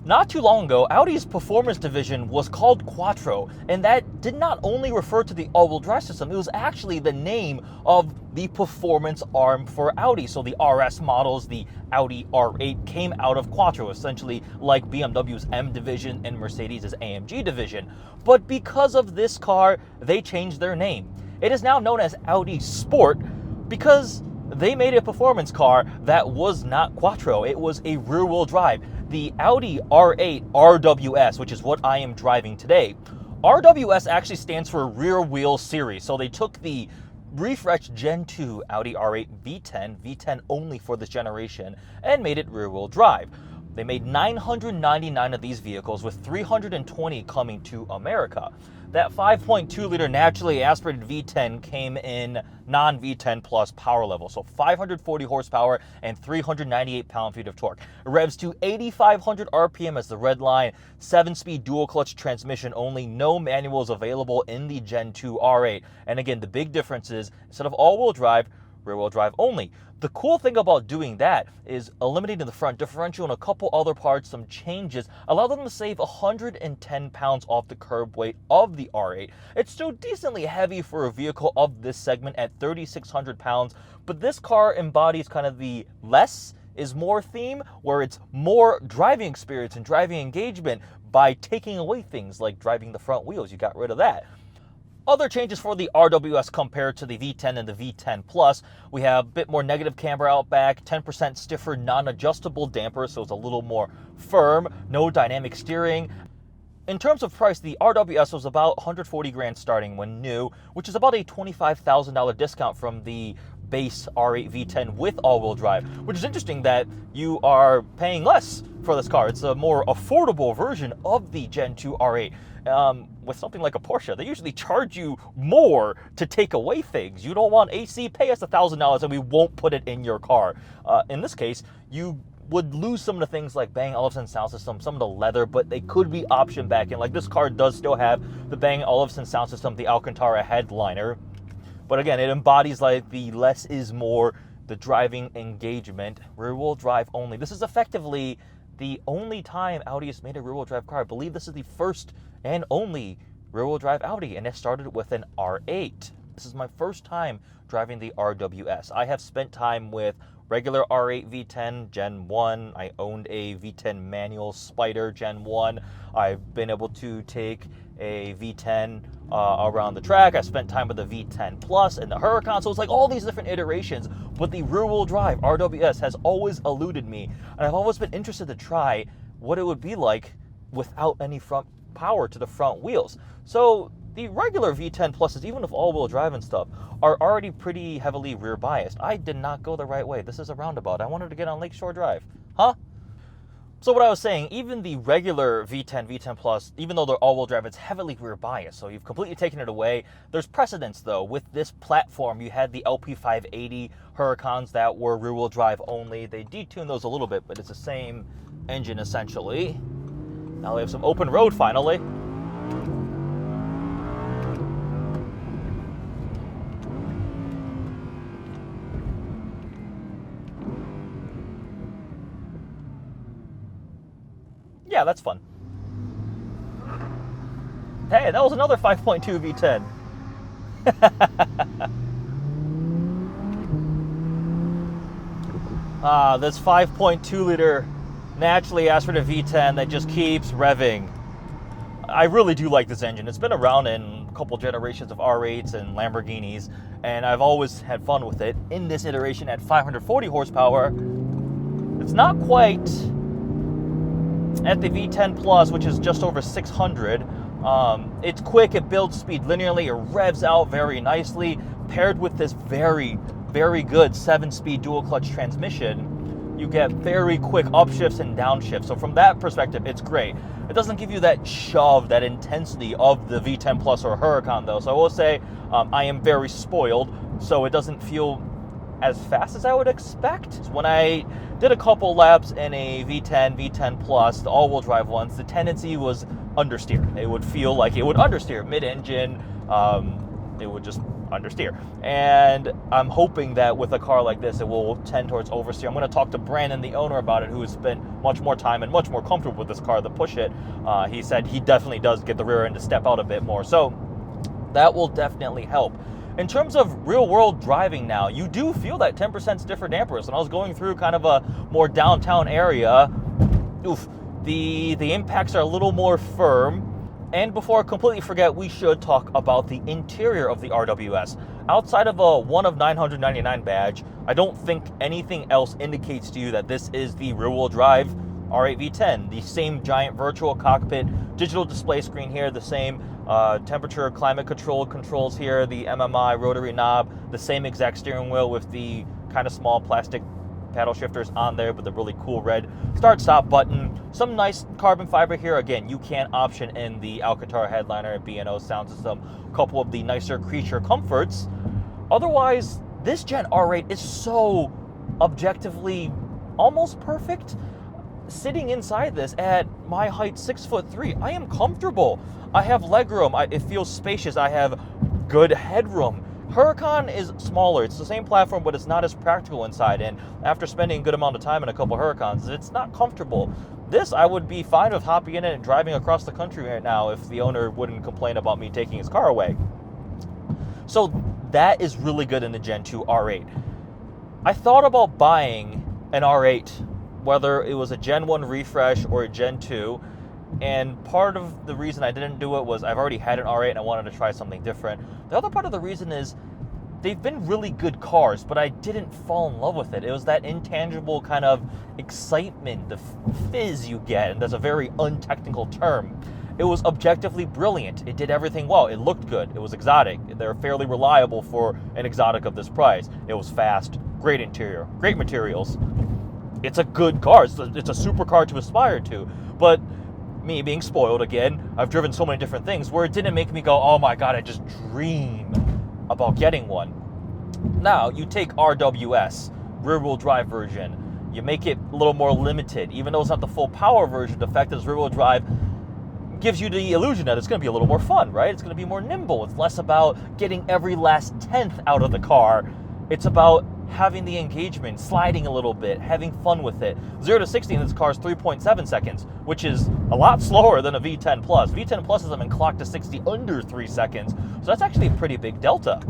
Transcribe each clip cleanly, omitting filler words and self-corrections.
Not too long ago, Audi's performance division was called Quattro, and that did not only refer to the all-wheel drive system, it was actually the name of the performance arm for Audi. So the RS models, the Audi R8, came out of Quattro, essentially like BMW's M division and Mercedes' AMG division. But because of this car, they changed their name. It is now known as Audi Sport because they made a performance car that was not Quattro. It was a rear-wheel drive. The Audi R8 RWS, which is what I am driving today. RWS actually stands for Rear Wheel Series. So they took the refreshed Gen 2 Audi R8 V10 only for this generation, and made it rear-wheel drive. They made 999 of these vehicles, with 320 coming to America. That 5.2-liter naturally aspirated V10 came in non-V10 plus power level, so 540 horsepower and 398 pound-feet of torque. It revs to 8,500 RPM as the red line, 7-speed dual-clutch transmission only, no manuals available in the Gen 2 R8. And again, the big difference is, instead of all-wheel drive, rear-wheel drive only. The cool thing about doing that is eliminating the front differential and a couple other parts, some changes, allow them to save 110 pounds off the curb weight of the R8. It's still decently heavy for a vehicle of this segment at 3,600 pounds, but this car embodies kind of the less is more theme, where it's more driving experience and driving engagement by taking away things like driving the front wheels. You got rid of that. Other changes for the RWS compared to the V10 and the V10 Plus, we have a bit more negative camber out back, 10% stiffer non-adjustable damper, so it's a little more firm, no dynamic steering. In terms of price, the RWS was about 140 grand starting when new, which is about a $25,000 discount from the base R8 V10 with all-wheel drive, which is interesting that you are paying less for this car. It's a more affordable version of the Gen 2 R8. With something like a Porsche, they usually charge you more to take away things. You don't want AC, pay us $1,000 and we won't put it in your car. In this case, you would lose some of the things like Bang & Olufsen sound system, some of the leather, but they could be optioned back in. Like this car does still have the Bang & Olufsen sound system, the Alcantara headliner. But again, it embodies like the less is more, the driving engagement, rear-wheel drive only. This is effectively the only time Audi has made a rear-wheel drive car. I believe this is the first and only rear-wheel drive Audi, and it started with an R8. This is my first time driving the RWS. I have spent time with regular R8 V10 Gen 1. I owned a V10 manual Spyder Gen 1. I've been able to take a V10 around the track. I spent time with the V10 Plus and the Huracan, so it's like all these different iterations, but the rear-wheel drive RWS has always eluded me, and I've always been interested to try what it would be like without any front power to the front wheels. So the regular V10 Pluses, even with all-wheel drive and stuff, are already pretty heavily rear biased. I did not go the right way. This is a roundabout. I wanted to get on Lakeshore Drive. Huh? So what I was saying, even the regular V10 Plus, even though they're all-wheel drive, it's heavily rear biased, so you've completely taken it away. There's precedence, though. With this platform, you had the LP580 Huracans that were rear-wheel drive only. They detuned those a little bit, but it's the same engine, essentially. Now we have some open road, finally. Yeah, that's fun. Hey, that was another 5.2 V10. This 5.2 liter naturally aspirated V10 that just keeps revving. I really do like this engine. It's been around in a couple generations of R8s and Lamborghinis, and I've always had fun with it. In this iteration at 540 horsepower, it's not quite at the V10 Plus, which is just over 600. It's quick, it builds speed linearly, it revs out very nicely, paired with this very, very good 7-speed dual clutch transmission. You get very quick upshifts and downshifts. So from that perspective, it's great. It doesn't give you that shove, that intensity of the V10 Plus or Huracan though. So I will say I am very spoiled, so it doesn't feel as fast as I would expect. When I did a couple laps in a V10, V10 Plus, the all-wheel drive ones, the tendency was understeer. It would feel like it would understeer mid-engine. It would just understeer. And I'm hoping that with a car like this, it will tend towards oversteer. I'm going to talk to Brandon, the owner, about it, who has spent much more time and much more comfortable with this car to push it. He said he definitely does get the rear end to step out a bit more. So that will definitely help. In terms of real-world driving now, you do feel that 10% stiffer dampers. When I was going through kind of a more downtown area, the impacts are a little more firm. And before I completely forget, we should talk about the interior of the RWS. Outside of a 1 of 999 badge, I don't think anything else indicates to you that this is the rear-wheel drive R8 V10. The same giant virtual cockpit, digital display screen here, the same temperature, climate control controls here, the MMI rotary knob, the same exact steering wheel with the kind of small plastic paddle shifters on there with the really cool red start-stop button. Some nice carbon fiber here. Again, you can option in the Alcantara headliner, B&O sound system, a couple of the nicer creature comforts. Otherwise, this Gen R8 is so objectively almost perfect. Sitting inside this at my height, 6'3", I am comfortable. I have legroom. It feels spacious. I have good headroom. Huracan is smaller. It's the same platform, but it's not as practical inside. And after spending a good amount of time in a couple Huracans, it's not comfortable. This, I would be fine with hopping in it and driving across the country right now if the owner wouldn't complain about me taking his car away. So that is really good in the Gen 2 R8. I thought about buying an R8, whether it was a Gen 1 refresh or a Gen 2, and part of the reason I didn't do it was I've already had an R8 and I wanted to try something different. The other part of the reason is they've been really good cars, but I didn't fall in love with it. It was that intangible kind of excitement, the fizz you get, and that's a very untechnical term. It was objectively brilliant. It did everything well. It looked good. It was exotic. They're fairly reliable for an exotic of this price. It was fast, great interior, great materials. It's a good car. It's a supercar to aspire to. But me being spoiled again, I've driven so many different things where it didn't make me go, oh my God, I just dream about getting one. Now, you take RWS, rear-wheel drive version, you make it a little more limited. Even though it's not the full power version, the fact that it's rear-wheel drive gives you the illusion that it's going to be a little more fun, right? It's going to be more nimble. It's less about getting every last tenth out of the car. It's about having the engagement, sliding a little bit, having fun with it. 0 to 60 in this car is 3.7 seconds, which is a lot slower than a V10 Plus. V10 Plus has been clocked to 60 under 3 seconds, so that's actually a pretty big delta.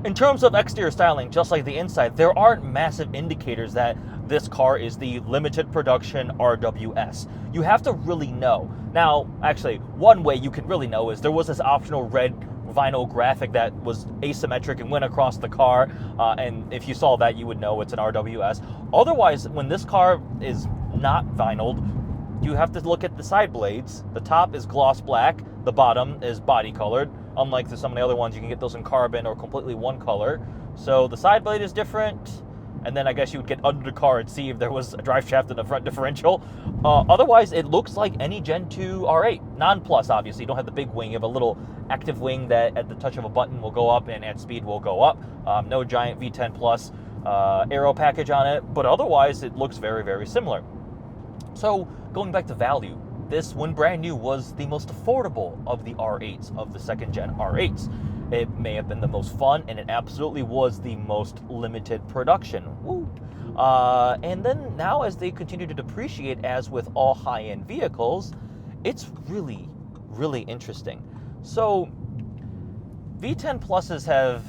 In terms of exterior styling, just like the inside, there aren't massive indicators that this car is the limited production RWS. You have to really know. Now, actually, one way you can really know is there was this optional red vinyl graphic that was asymmetric and went across the car, and if you saw that, you would know it's an RWS. Otherwise, when this car is not vinyled, you have to look at the side blades. The top is gloss black, the bottom is body colored. Unlike some of the other ones, you can get those in carbon or completely one color. So the side blade is different, and then I guess you would get under the car and see if there was a drive shaft in the front differential. Otherwise, it looks like any Gen 2 R8. Non-Plus, obviously. You don't have the big wing. You have a little active wing that at the touch of a button will go up and at speed will go up. No giant V10 Plus aero package on it, but otherwise it looks very, very similar. So going back to value, this, when brand new, was the most affordable of the R8s, of the second gen R8s. It may have been the most fun, and it absolutely was the most limited production. Woo! And then now, as they continue to depreciate, as with all high-end vehicles, it's really, really interesting. So V10 Pluses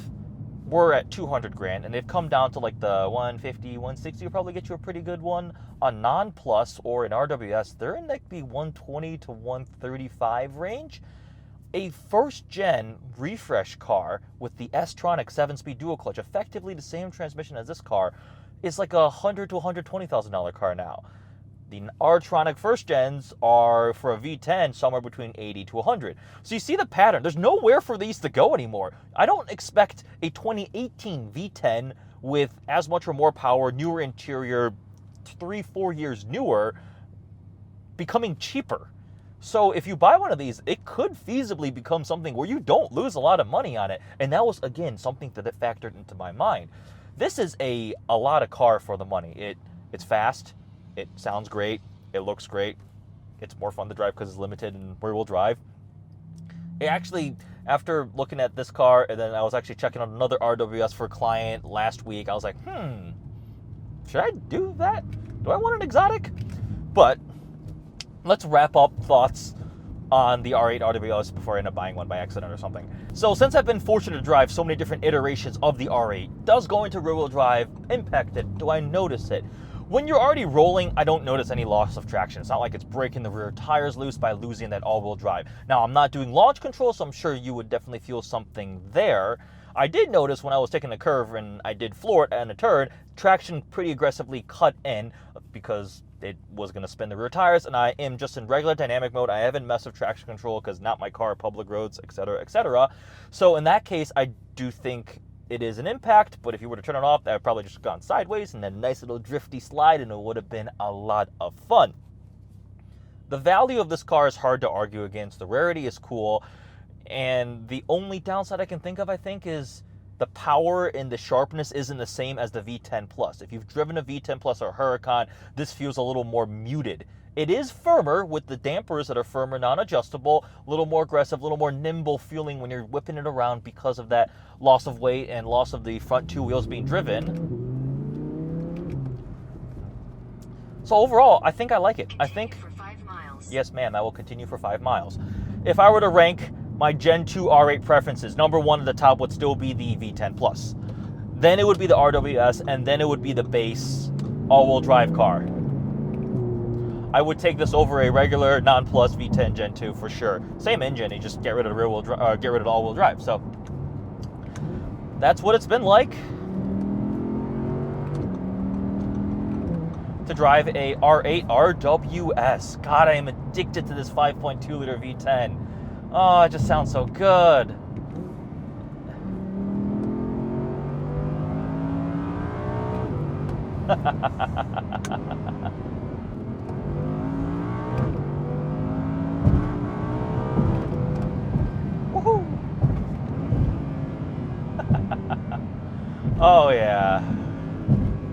were at 200 grand, and they've come down to like the 150, 160 will probably get you a pretty good one. On non-plus or in RWS, they're in like the 120 to 135 range. A first-gen refresh car with the S-tronic 7-speed dual clutch, effectively the same transmission as this car, is like a $100,000 to $120,000 car now. The R-tronic first gens are, for a V10, somewhere between 80 to 100. So you see the pattern. There's nowhere for these to go anymore. I don't expect a 2018 V10 with as much or more power, newer interior, 3-4 years newer, becoming cheaper. So if you buy one of these, it could feasibly become something where you don't lose a lot of money on it. And that was, again, something that factored into my mind. This is a lot of car for the money. It's fast, it sounds great, it looks great, it's more fun to drive because it's limited and rear-wheel drive. It actually, after looking at this car, and then I was actually checking out another RWS for a client last week, I was like, should I do that? Do I want an exotic? But let's wrap up thoughts on the R8 RWS before I end up buying one by accident or something. So since I've been fortunate to drive so many different iterations of the R8, does going to rear-wheel drive impact it? Do I notice it? When you're already rolling, I don't notice any loss of traction. It's not like it's breaking the rear tires loose by losing that all-wheel drive. Now, I'm not doing launch control, so I'm sure you would definitely feel something there. I did notice when I was taking a curve and I did floor it and a turn, traction pretty aggressively cut in because it was going to spin the rear tires, and I am just in regular dynamic mode. I haven't messed with traction control because not my car, public roads, etc., etc. So in that case, I do think it is an impact, but if you were to turn it off, that would probably just gone sideways and then a nice little drifty slide, and it would have been a lot of fun. The value of this car is hard to argue against. The rarity is cool, and the only downside I can think of, I think, is the power and the sharpness isn't the same as the V10 Plus. If you've driven a V10 Plus or Huracan, this feels a little more muted. It is firmer with the dampers that are firmer, non-adjustable, a little more aggressive, a little more nimble feeling when you're whipping it around because of that loss of weight and loss of the front two wheels being driven. So overall, I think I like it. I think, for 5 miles. Yes ma'am, I will continue for 5 miles. If I were to rank my Gen 2 R8 preferences, number one at the top would still be the V10 Plus. Then it would be the RWS, and then it would be the base all-wheel drive car. I would take this over a regular non-plus V10 Gen 2 for sure. Same engine, you just get rid of the rear-wheel get rid of the all-wheel drive. So that's what it's been like to drive a R8 RWS. God, I am addicted to this 5.2 liter V10. Oh, it just sounds so good. Woohoo! Oh yeah.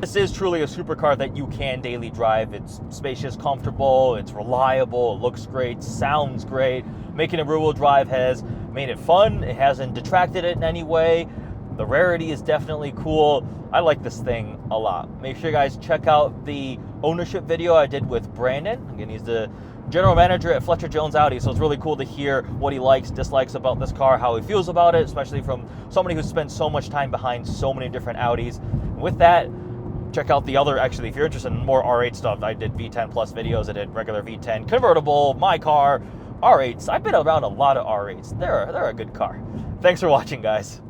This is truly a supercar that you can daily drive. It's spacious, comfortable, it's reliable, it looks great, sounds great. Making a rear-wheel drive has made it fun. It hasn't detracted it in any way. The rarity is definitely cool. I like this thing a lot. Make sure you guys check out the ownership video I did with Brandon. Again, he's the general manager at Fletcher Jones Audi, so it's really cool to hear what he likes, dislikes about this car, how he feels about it, especially from somebody who spent so much time behind so many different Audis. And with that, check out the other, actually, if you're interested in more R8 stuff, I did V10 Plus videos, I did regular V10, convertible, my car, R8s. I've been around a lot of R8s. They're a good car. Thanks for watching, guys.